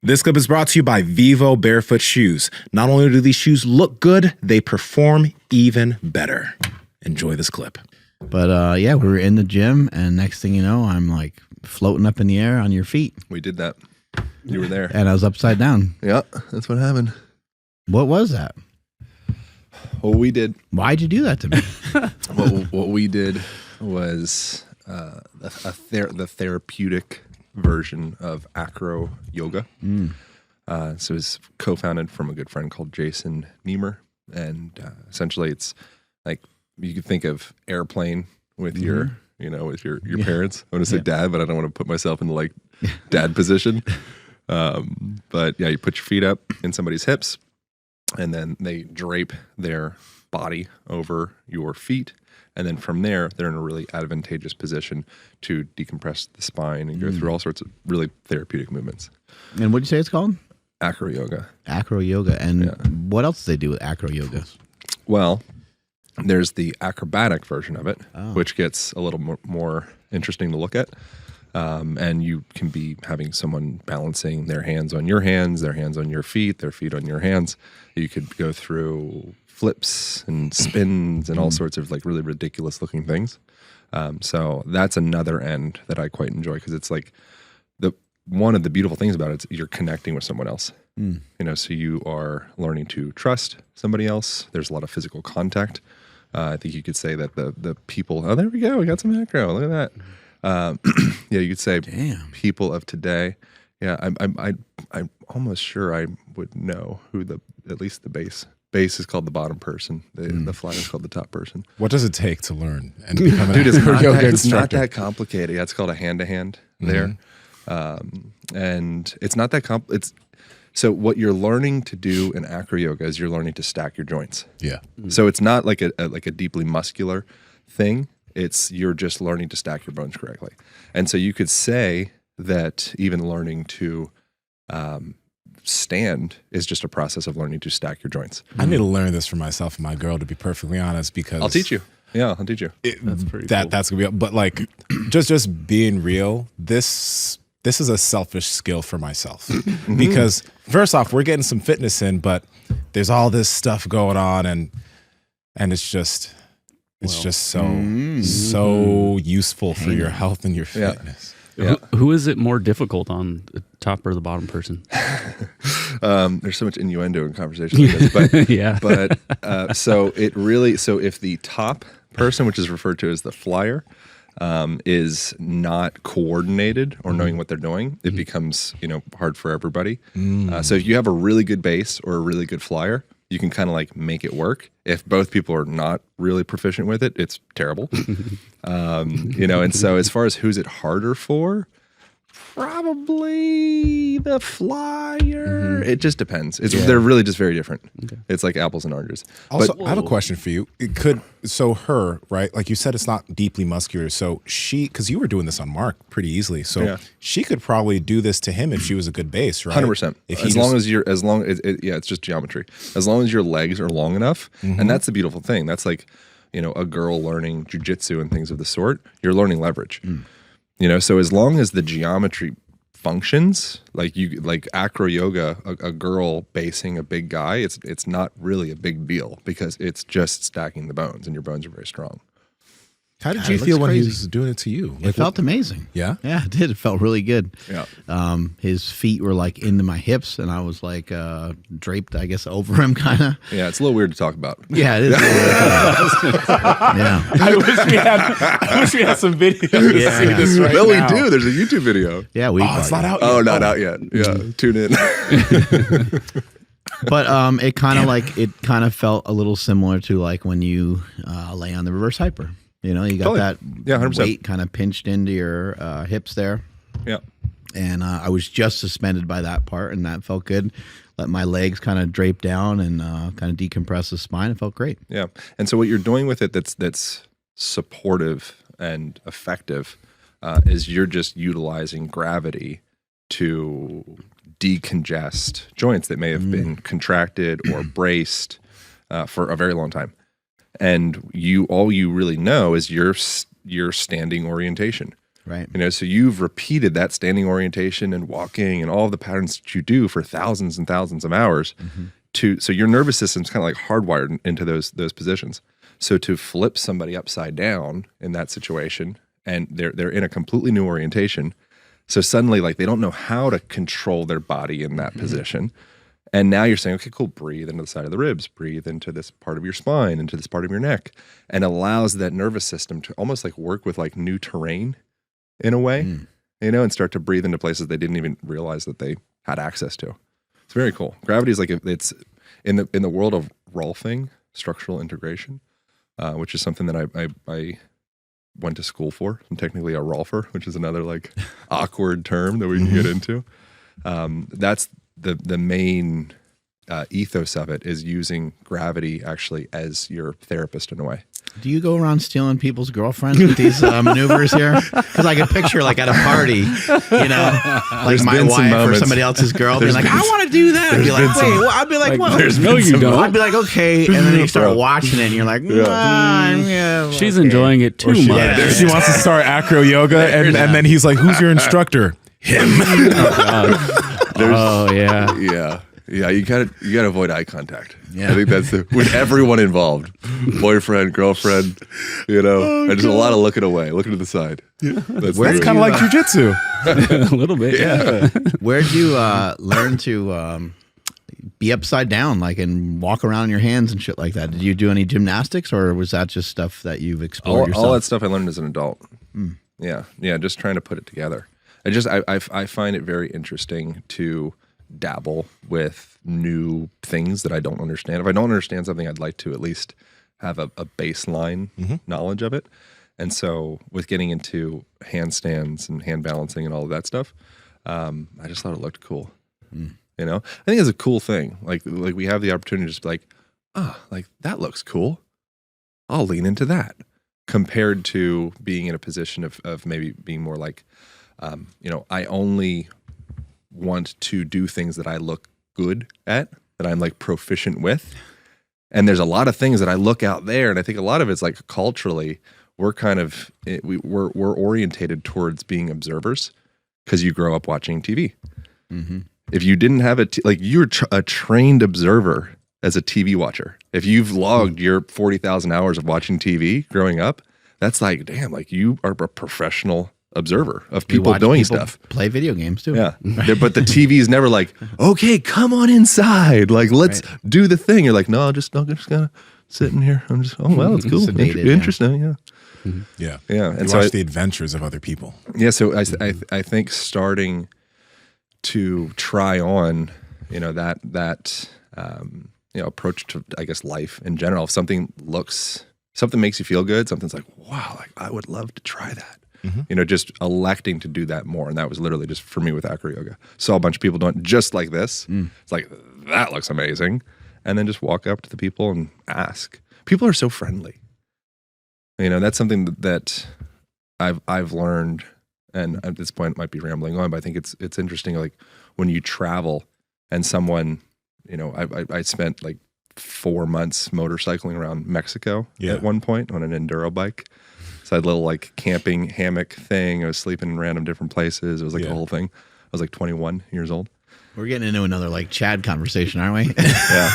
This clip is brought to you by Vivo Barefoot Shoes. Not only do these shoes look good, they perform even better. Enjoy this clip. But yeah, we were in the gym, and next thing you know, I'm like floating up in the air on your feet. We did that. You were there. And I was upside down. Yeah, that's what happened. What was that? What we did. Why'd you do that to me? what we did was the therapeutic version of Acro Yoga. So it was co-founded from a good friend called Jason Nemer. And essentially it's like, you could think of airplane with your, with your parents. I want to say dad, but I don't want to put myself in the like dad position. But yeah, you put your feet up in somebody's hips and then they drape their body over your feet. And then from there, they're in a really advantageous position to decompress the spine and go through all sorts of really therapeutic movements. And what'd you say it's called? Acro Yoga. Acro Yoga. And what else do they do with Acro Yoga? Well, there's the acrobatic version of it, which gets a little more interesting to look at. And you can be having someone balancing their hands on your hands, their hands on your feet, their feet on your hands. You could go through flips and spins and all sorts of like really ridiculous looking things. So that's another end that I quite enjoy because it's like one of the beautiful things about it is you're connecting with someone else. So you are learning to trust somebody else. There's a lot of physical contact. I think you could say that the people, oh, there we go. We got some acro. Look at that. Yeah, you could say people of today. Yeah, I'm almost sure I would know who at least the base is called the bottom person. The flyer is called the top person. What does it take to learn and become Dude, it's not instructor? that complicated. Yeah, it's called a hand-to-hand there. And it's not that so what you're learning to do in acro yoga is you're learning to stack your joints. Yeah. So it's not like a deeply muscular thing. You're just learning to stack your bones correctly. And so you could say that even learning to stand is just a process of learning to stack your joints. I need to learn this for myself and my girl, to be perfectly honest, because I'll teach you. Yeah, I'll teach you. That's pretty cool. That's gonna be, but like just being real, this is a selfish skill for myself because first off, we're getting some fitness in, but there's all this stuff going on and it's just so useful for your health and your fitness. Yeah. Who is it more difficult on, the top or the bottom person? There's so much innuendo in conversation like this, but so if the top person, which is referred to as the flyer, is not coordinated or knowing what they're doing, it becomes hard for everybody. So if you have a really good base or a really good flyer, you can kind of like make it work. If both people are not really proficient with it, it's terrible. And so as far as who's it harder for, probably the flyer. It just depends. They're really just very different. Okay. It's like apples and oranges. Also, I have a question for you. Her, right? Like you said, it's not deeply muscular. So because you were doing this on Mark pretty easily. So she could probably do this to him if she was a good base, right? 100%. It's just geometry. As long as your legs are long enough. And that's the beautiful thing. That's like, a girl learning jujitsu and things of the sort. You're learning leverage. So as long as the geometry functions, like acro yoga, a girl basing a big guy, it's not really a big deal because it's just stacking the bones and your bones are very strong. How did you feel when he was doing it to you? It felt amazing. Yeah? Yeah, it did. It felt really good. Yeah. His feet were like into my hips and I was like draped, I guess, over him kind of. Yeah, it's a little weird to talk about. Yeah, it is. Yeah. I wish we had some video to see this right now. now. We do. There's a YouTube video. Yeah, it's not out yet. Oh, not out yet. Yeah, tune in. But it kind of felt a little similar to like when you lay on the reverse hyper. You got that 100%. weight kind of pinched into your hips there. Yeah. And I was just suspended by that part, and that felt good. Let my legs kind of drape down and kind of decompress the spine. It felt great. Yeah. And so what you're doing with it that's supportive and effective is you're just utilizing gravity to decongest joints that may have been contracted or braced for a very long time. And all you really know is your standing orientation. Right. So you've repeated that standing orientation and walking and all of the patterns that you do for thousands and thousands of hours. So your nervous system's kind of like hardwired into those positions. So to flip somebody upside down in that situation, and they're in a completely new orientation, so suddenly like they don't know how to control their body in that position. And now you're saying, okay, cool, breathe into the side of the ribs, breathe into this part of your spine, into this part of your neck, and allows that nervous system to almost like work with like new terrain in a way, and start to breathe into places they didn't even realize that they had access to. It's very cool. Gravity is like, it's in the world of Rolfing, structural integration, which is something that I went to school for. I'm technically a Rolfer, which is another like awkward term that we can get into. That's the main ethos of it, is using gravity actually as your therapist in a way. Do you go around stealing people's girlfriends with these maneuvers here? Because I can picture like at a party, like my wife or somebody else's girl being like, I want to do that. I'd be like, wait, well, I'd be like, well, no, you don't. I'd be like, okay. And then you start watching it and you're like, yeah, She's enjoying it too much. She wants to start Acro Yoga, and then he's like, who's your instructor? Him. Oh, yeah. Yeah, you gotta avoid eye contact. Yeah. I think that's with everyone involved, boyfriend, girlfriend, and just a lot of looking away, looking to the side. That's kind of like jujitsu. A little bit, yeah. Where did you learn to be upside down, like, and walk around on your hands and shit like that? Did you do any gymnastics, or was that just stuff that you've explored yourself? All that stuff I learned as an adult. Yeah, just trying to put it together. I find it very interesting to dabble with new things that I don't understand. If I don't understand something, I'd like to at least have a baseline knowledge of it. And so with getting into handstands and hand balancing and all of that stuff, I just thought it looked cool. I think it's a cool thing. Like we have the opportunity to just be like, like that looks cool. I'll lean into that, compared to being in a position of maybe being more like, I only want to do things that I look good at, that I'm like proficient with. And there's a lot of things that I look out there, and I think a lot of it's like culturally, we're kind of we're orientated towards being observers because you grow up watching TV. If you didn't have you're a trained observer as a TV watcher. If you've logged your 40,000 hours of watching TV growing up, that's like, damn, like you are a professional observer of people doing stuff. Play video games too. Yeah. But the TV is never like, okay, come on inside. Like, let's do the thing. You're like, no, I'm just gonna sit in here. I'm just, oh, well, it's cool. Interesting. Yeah. And so watch the adventures of other people. Yeah. So I think starting to try on, that approach to, I guess, life in general. If something makes you feel good, something's like, wow, like I would love to try that. Just electing to do that more. And that was literally just for me with Acro Yoga. Saw a bunch of people doing it just like this. It's like, that looks amazing. And then just walk up to the people and ask. People are so friendly. That's something that I've learned, and at this point it might be rambling on, but I think it's interesting, like when you travel and someone, I spent like 4 months motorcycling around Mexico at one point on an enduro bike. So I had a little like camping hammock thing. I was sleeping in random different places. It was like the whole thing. I was like 21 years old. We're getting into another like Chad conversation, aren't we? Yeah.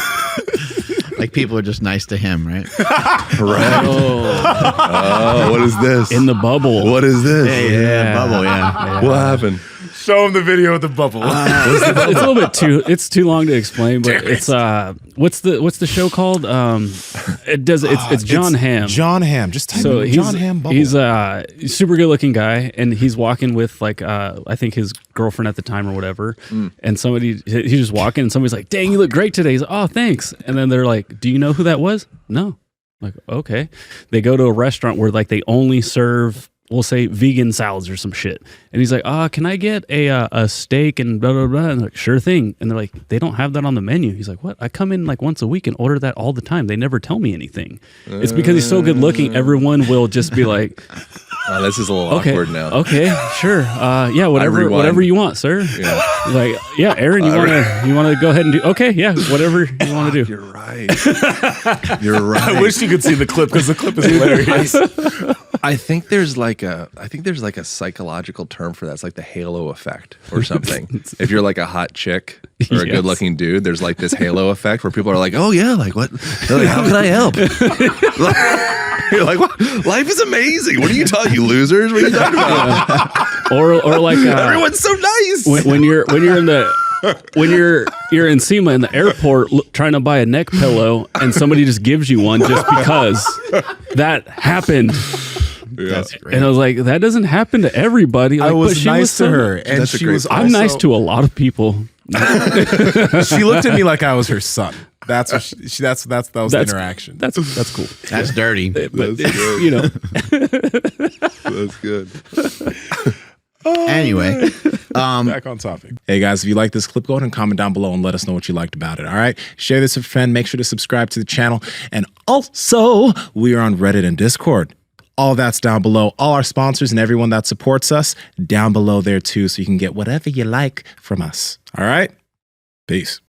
Like people are just nice to him, right? Right. Oh, what is this? In the bubble. What is this? Yeah, bubble, yeah. What happened? Show him the video of the bubble. It's a little bit too long to explain, but it's what's the show called? It's John Hamm. John Hamm. Just type in John Hamm bubble. He's a super good looking guy, and he's walking with like I think his girlfriend at the time or whatever. And he's just walking, and somebody's like, "Dang, you look great today." He's like, "Oh, thanks." And then they're like, "Do you know who that was?" No. I'm like, okay. They go to a restaurant where like they only serve, we'll say, vegan salads or some shit. And he's like, can I get a steak and blah, blah, blah? And they're like, sure thing. And they're like, they don't have that on the menu. He's like, what? I come in like once a week and order that all the time. They never tell me anything. It's because he's so good looking. Everyone will just be like, this is a little awkward now. Okay, sure. Yeah, whatever you want, sir. Yeah. Like, yeah, Aaron, you want to go ahead and do? Okay, yeah, whatever you want to do. You're right. You're right. I wish you could see the clip because the clip is hilarious. I think there's like a psychological term for that. It's like the halo effect or something. If you're like a hot chick or a good looking dude, there's like this halo effect where people are like, oh yeah, like what? They're like, how can I help? You're like, what? Life is amazing. What are you talking, you losers? What are you talking about? Or like everyone's so nice. When you're in Nsima in the airport trying to buy a neck pillow and somebody just gives you one just because that happened. Yeah. That's great. And I was like, that doesn't happen to everybody. Like, I was but she nice to her, and That's a she great was. point. I'm nice also- to a lot of people. She looked at me like I was her son. That's what that was the interaction. That's cool. That's dirty. But That's good. you know, That's good. Anyway, Back on topic. Hey guys, if you like this clip, go ahead and comment down below and let us know what you liked about it. All right, share this with a friend. Make sure to subscribe to the channel, and also we are on Reddit and Discord. All that's down below. All our sponsors and everyone that supports us down below there too, so you can get whatever you like from us. All right, peace.